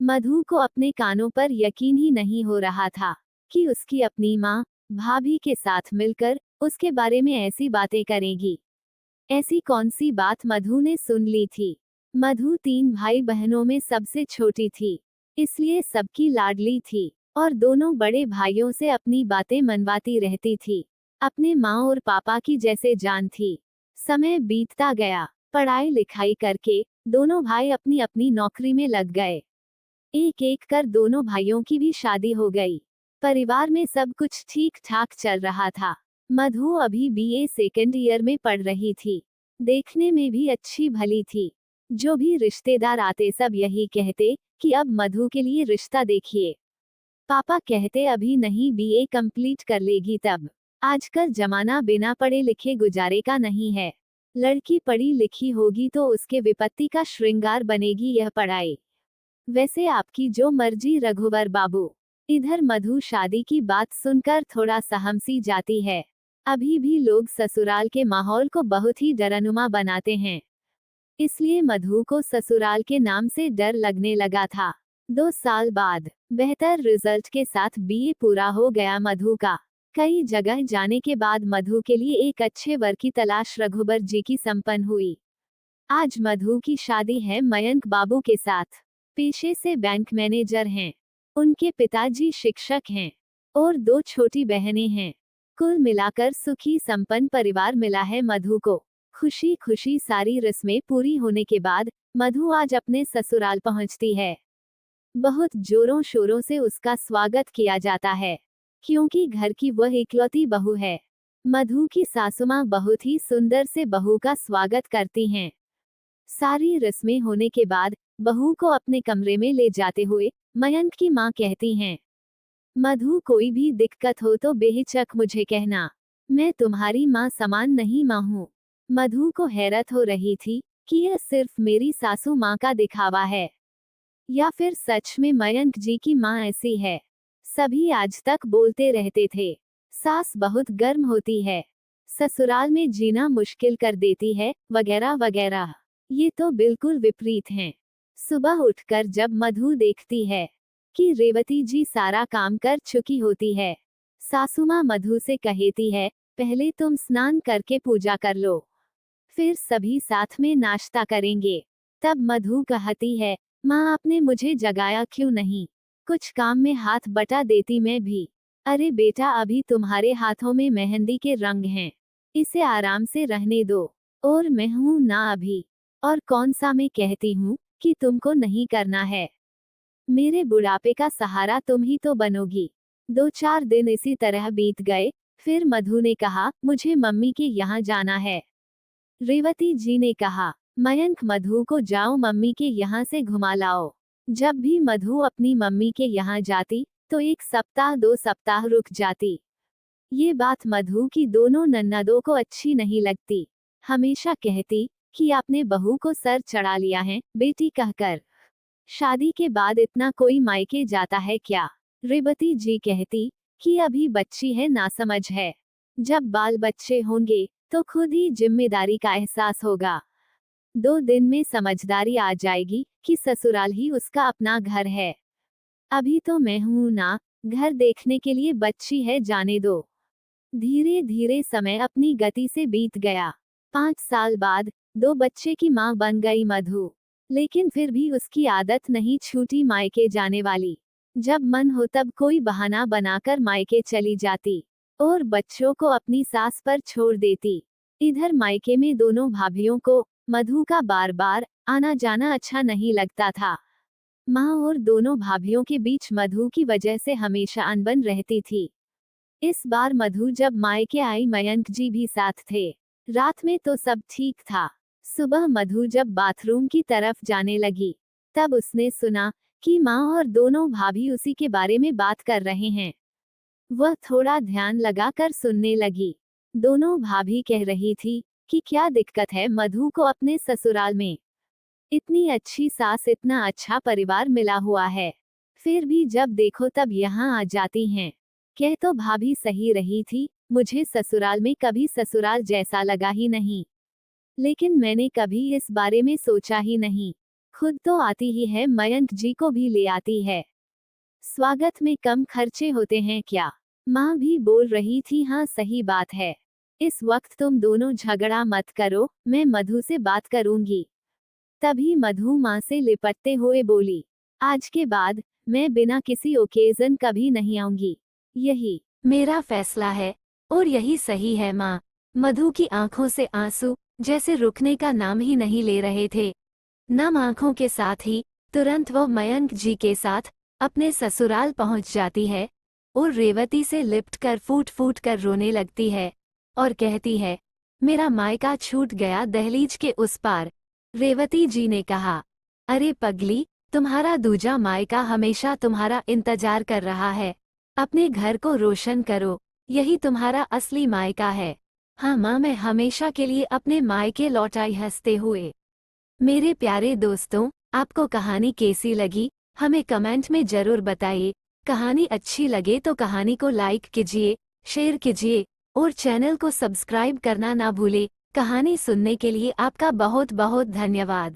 मधु को अपने कानों पर यकीन ही नहीं हो रहा था कि उसकी अपनी माँ भाभी के साथ मिलकर उसके बारे में ऐसी बातें करेगी। ऐसी कौन सी बात मधु ने सुन ली थी? मधु 3 भाई बहनों में सबसे छोटी थी, इसलिए सबकी लाडली थी और दोनों बड़े भाइयों से अपनी बातें मनवाती रहती थी। अपने माँ और पापा की जैसे जान थी। समय बीतता गया, पढ़ाई लिखाई करके दोनों भाई अपनी अपनी नौकरी में लग गए। एक एक कर दोनों भाइयों की भी शादी हो गई। परिवार में सब कुछ ठीक ठाक चल रहा था। मधु अभी बीए सेकेंड ईयर में पढ़ रही थी। देखने में भी अच्छी भली थी। जो भी रिश्तेदार आते सब यही कहते कि अब मधु के लिए रिश्ता देखिए। पापा कहते अभी नहीं, बीए कंप्लीट कर लेगी तब। आजकल जमाना बिना पढ़े लिखे गुजारे का नहीं है। लड़की पढ़ी लिखी होगी तो उसके विपत्ति का श्रृंगार बनेगी यह पढ़ाई। वैसे आपकी जो मर्जी रघुवर बाबू। इधर मधु शादी की बात सुनकर थोड़ा सहमसी जाती है। अभी भी लोग ससुराल के माहौल को बहुत ही डरानुमा बनाते हैं, इसलिए मधु को ससुराल के नाम से डर लगने लगा था। 2 साल बाद बेहतर रिजल्ट के साथ बीए पूरा हो गया मधु का। कई जगह जाने के बाद मधु के लिए एक अच्छे वर की तलाश रघुबर जी की संपन्न हुई। आज मधु की शादी है मयंक बाबू के साथ। पेशे से बैंक मैनेजर हैं। उनके पिताजी शिक्षक हैं और 2 छोटी बहनें हैं। कुल मिलाकर सुखी संपन्न परिवार मिला है मधु को। खुशी खुशी सारी रस्में पूरी होने के बाद मधु आज अपने ससुराल पहुंचती है। बहुत जोरों शोरों से उसका स्वागत किया जाता है, क्योंकि घर की वह इकलौती बहू है। मधु की सासुमां बहुत ही सुंदर से बहू का स्वागत करती हैं। सारी रस्में होने के बाद बहू को अपने कमरे में ले जाते हुए मयंक की मां कहती हैं, मधु कोई भी दिक्कत हो तो बेहिचक मुझे कहना, मैं तुम्हारी मां समान नहीं मां हूं। मधु को हैरत हो रही थी कि यह सिर्फ मेरी सासू मां का दिखावा है या फिर सच में मयंक जी की मां ऐसी है। सभी आज तक बोलते रहते थे, सास बहुत गर्म होती है, ससुराल में जीना मुश्किल कर देती है, वगैरह वगैरह। ये तो बिल्कुल विपरीत हैं। सुबह उठकर जब मधु देखती है कि रेवती जी सारा काम कर चुकी होती है, सासुमां मधु से कहती है, पहले तुम स्नान करके पूजा कर लो, फिर सभी साथ में नाश्ता करेंगे। तब मधु कहती है, माँ आपने मुझे जगाया क्यों नहीं? कुछ काम में हाथ बटा देती मैं भी। अरे बेटा, अभी तुम्हारे हाथों में मेहंदी के रंग हैं, इसे आराम से रहने दो। और मैं हूं ना अभी, और कौन सा मैं कहती हूँ कि तुमको नहीं करना है। मेरे बुढ़ापे का सहारा तुम ही तो बनोगी। 2-4 दिन इसी तरह बीत गए। फिर मधु ने कहा, मुझे मम्मी के यहाँ जाना है। रेवती जी ने कहा, मयंक मधु को जाओ मम्मी के यहाँ से घुमा लाओ। जब भी मधु अपनी मम्मी के यहाँ जाती तो 1 सप्ताह 2 सप्ताह रुक जाती। ये बात मधु की दोनों नन्नदों को अच्छी नहीं लगती। हमेशा कहती कि आपने बहू को सर चढ़ा लिया है बेटी कहकर। शादी के बाद इतना कोई मायके जाता है क्या? रेवती जी कहती कि अभी बच्ची है, नासमझ है। जब बाल बच्चे होंगे तो खुद ही जिम्मेदारी का एहसास होगा। 2 दिन में समझदारी आ जाएगी कि ससुराल ही उसका अपना घर है। अभी तो मैं हूं ना, घर देखने के लिए बच्ची है, जाने दो। धीरे धीरे समय अपनी गति से बीत गया। 5 साल बाद 2 बच्चे की मां बन गई मधु। लेकिन फिर भी उसकी आदत नहीं छूटी मायके जाने वाली। जब मन हो तब कोई बहाना बनाकर मायके चली जाती और बच्चों को अपनी सास पर छोड़ देती। इधर मायके में दोनों भाभियों को मधु का बार बार आना जाना अच्छा नहीं लगता था। माँ और दोनों भाभियों के बीच मधु की वजह से हमेशा अनबन रहती थी। इस बार मधु जब मायके आई मयंक जी भी साथ थे। रात में तो सब ठीक था। सुबह मधु जब बाथरूम की तरफ जाने लगी तब उसने सुना कि माँ और दोनों भाभी उसी के बारे में बात कर रहे हैं। वह थोड़ा ध्यान लगाकर सुनने लगी। दोनों भाभी कह रही थी कि क्या दिक्कत है मधु को अपने ससुराल में? इतनी अच्छी सास, इतना अच्छा परिवार मिला हुआ है, फिर भी जब देखो तब यहाँ आ जाती हैं। कह तो भाभी सही रही थी, मुझे ससुराल में कभी ससुराल जैसा लगा ही नहीं। लेकिन मैंने कभी इस बारे में सोचा ही नहीं। खुद तो आती ही है, मयंक जी को भी ले आती है। स्वागत में कम खर्चे होते हैं क्या? माँ भी बोल रही थी। हाँ सही बात है। इस वक्त तुम दोनों झगड़ा मत करो, मैं मधु से बात करूंगी। तभी मधु माँ से लिपटते हुए बोली, आज के बाद मैं बिना किसी ओकेजन कभी नहीं आऊंगी। यही मेरा फैसला है और यही सही है माँ। मधु की आंखों से आंसू जैसे रुकने का नाम ही नहीं ले रहे थे। नम आंखों के साथ ही तुरंत वह मयंक जी के साथ अपने ससुराल पहुंच जाती है और रेवती से लिपटकर फूट फूट कर रोने लगती है और कहती है, मेरा मायका छूट गया दहलीज के उस पार। रेवती जी ने कहा, अरे पगली, तुम्हारा दूजा मायका हमेशा तुम्हारा इंतजार कर रहा है। अपने घर को रोशन करो, यही तुम्हारा असली मायका है। हाँ माँ, मैं हमेशा के लिए अपने मायके लौट आई हंसते हुए। मेरे प्यारे दोस्तों, आपको कहानी कैसी लगी हमें कमेंट में जरूर बताइए। कहानी अच्छी लगे तो कहानी को लाइक कीजिए, शेयर कीजिए और चैनल को सब्सक्राइब करना ना भूले। कहानी सुनने के लिए आपका बहुत बहुत धन्यवाद।